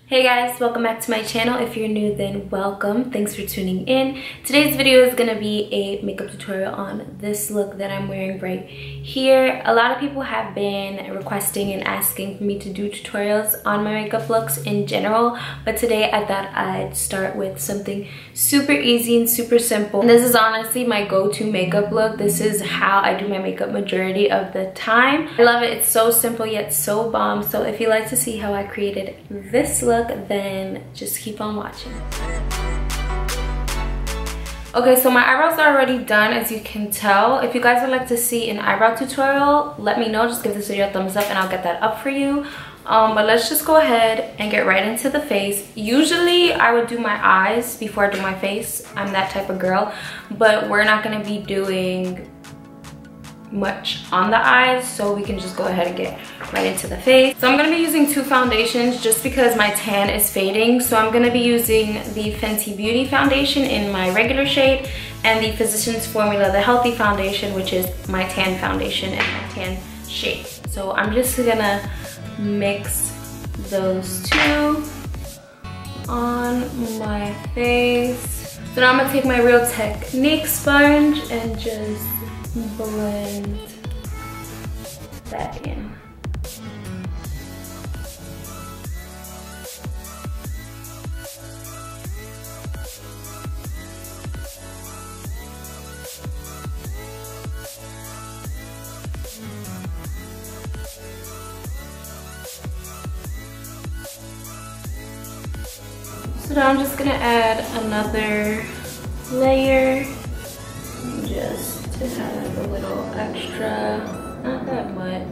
Hey guys, welcome back to my channel. If you're new, then welcome. Thanks for tuning in. Today's video is gonna be a makeup tutorial on this look that I'm wearing right here. A lot of people have been requesting and asking for me to do tutorials on my makeup looks in general, but today I thought I'd start with something super easy and super simple. And this is honestly my go-to makeup look. This is how I do my makeup majority of the time. I love it. It's so simple yet so bomb. So if you like to see how I created this look, then just keep on watching. Okay, so my eyebrows are already done, as you can tell. If you guys would like to see an eyebrow tutorial, let me know. Just give this video a thumbs up and I'll get that up for you. But let's just go ahead and get right into the face. Usually I would do my eyes before I do my face. I'm that type of girl, but we're not gonna be doing much on the eyes, so we can just go ahead and get right into the face. So I'm gonna be using two foundations just because my tan is fading. So I'm gonna be using the Fenty Beauty foundation in my regular shade and the Physicians Formula, the Healthy foundation, which is my tan foundation and my tan shade. So I'm just gonna mix those two on my face. So now I'm gonna take my Real Technique sponge and just blend that in. So now I'm just gonna add another layer just to have a little extra, not that much.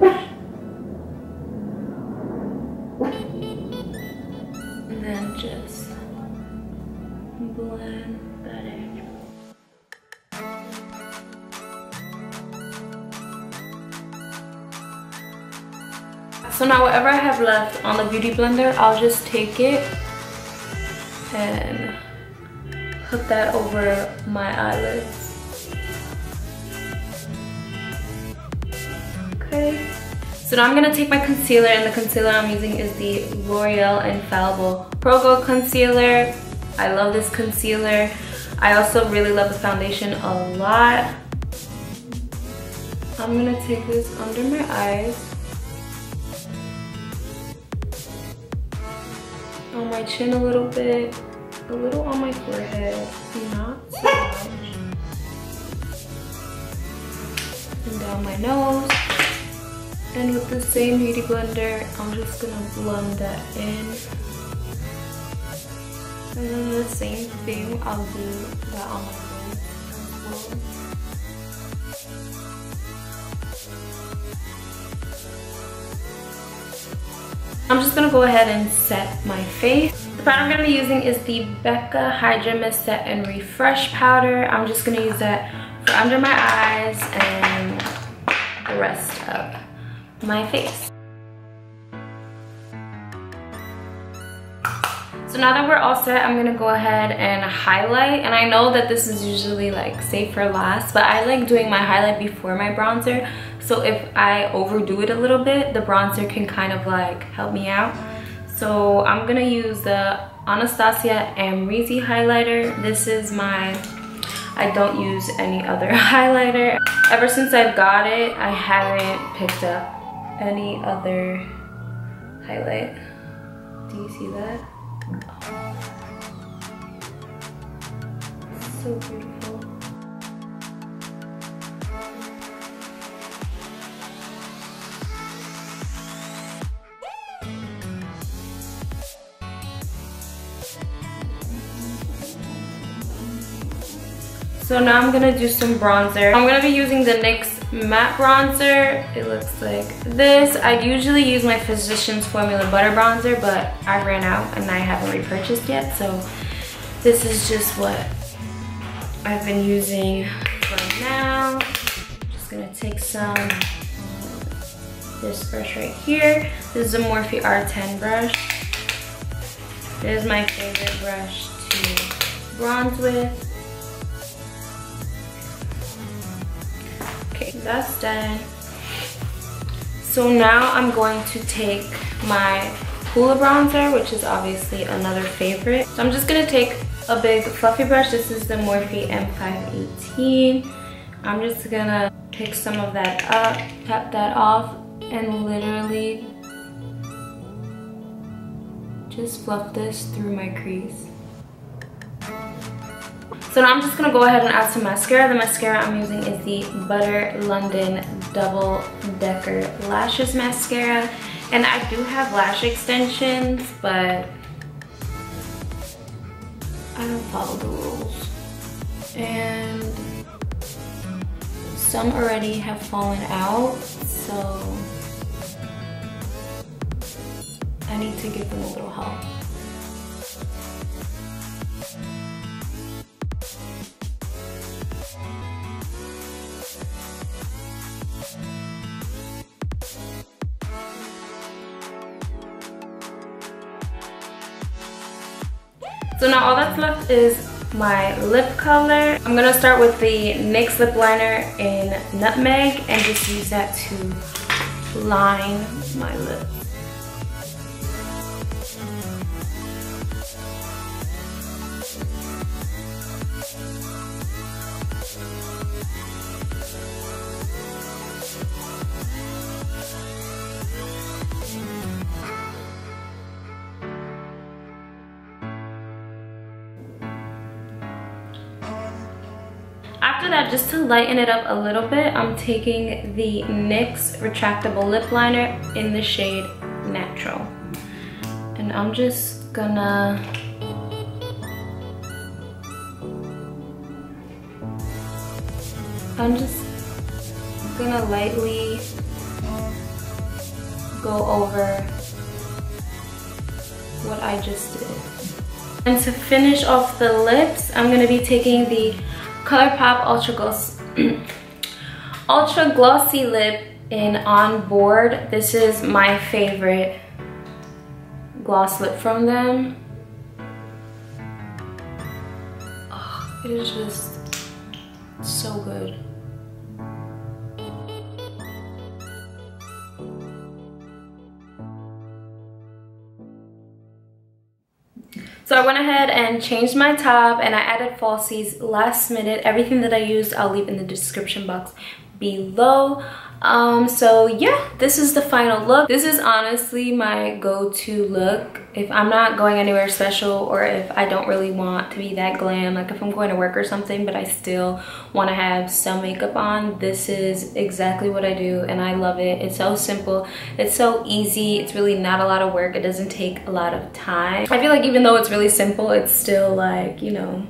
And then just blend that in. So now whatever I have left on the beauty blender, I'll just take it and put that over my eyelids. Okay. So now I'm gonna take my concealer, and the concealer I'm using is the L'Oreal Infallible Pro Gold Concealer. I love this concealer. I also really love the foundation a lot. I'm gonna take this under my eyes, on my chin a little bit, a little on my forehead, not so much, and down my nose. And with the same beauty blender, I'm just gonna blend that in. And then the same thing, I'll do that on my lids as well. I'm just gonna go ahead and set my face. The powder I'm gonna be using is the Becca Hydra-Mist Set and Refresh powder. I'm just gonna use that for under my eyes and the rest of my face. So now that we're all set, I'm gonna go ahead and highlight. And I know that this is usually like save for last, but I like doing my highlight before my bronzer. So if I overdo it a little bit, the bronzer can kind of like help me out. So I'm gonna use the Anastasia Amrezy highlighter. This is my, I don't use any other highlighter. Ever since I've got it, I haven't picked up any other highlight. Do you see that? Oh. So beautiful. So now I'm gonna do some bronzer. I'm gonna be using the NYX matte bronzer. It looks like this. I usually use my Physicians Formula butter bronzer, but I ran out and I haven't repurchased yet, so this is just what I've been using right now. Just gonna take some this brush right here. This is a Morphe R10 brush. This is my favorite brush to bronze with. Okay, that's done. So now I'm going to take my Hoola bronzer, which is obviously another favorite. So I'm just gonna take a big fluffy brush. This is the Morphe M518. I'm just gonna pick some of that up, tap that off, and literally just fluff this through my crease. So now I'm just gonna go ahead and add some mascara. The mascara I'm using is the Butter London Double Decker Lashes Mascara. And I do have lash extensions, but I don't follow the rules. And some already have fallen out, so I need to give them a little help. So now all that's left is my lip color. I'm gonna start with the NYX lip liner in Nutmeg and just use that to line my lips. After that, just to lighten it up a little bit, I'm taking the NYX retractable lip liner in the shade Natural. And I'm just gonna lightly go over what I just did. And to finish off the lips, I'm gonna be taking the ColourPop Ultra Glossy Lip in On Board. This is my favorite gloss lip from them. Oh, it is just so good. So I went ahead and changed my top and I added falsies last minute. Everything that I used I'll leave in the description box below. So yeah, this is the final look. This is honestly my go-to look if I'm not going anywhere special or if I don't really want to be that glam, like if I'm going to work or something but I still want to have some makeup on. This is exactly what I do and I love it. It's so simple, it's so easy, it's really not a lot of work, it doesn't take a lot of time. I feel like even though it's really simple, it's still like, you know,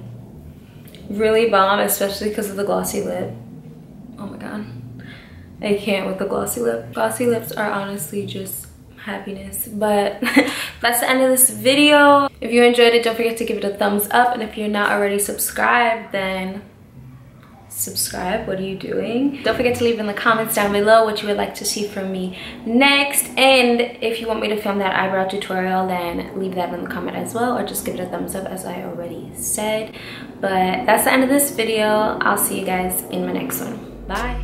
really bomb, especially because of the glossy lip. Oh my god, I can't with the glossy lip. Glossy lips are honestly just happiness. But that's the end of this video. If you enjoyed it, don't forget to give it a thumbs up, and if you're not already subscribed, then subscribe. What are you doing? Don't forget to leave in the comments down below what you would like to see from me next, and if you want me to film that eyebrow tutorial, then leave that in the comment as well, or just give it a thumbs up as I already said. But that's the end of this video. I'll see you guys in my next one. Bye.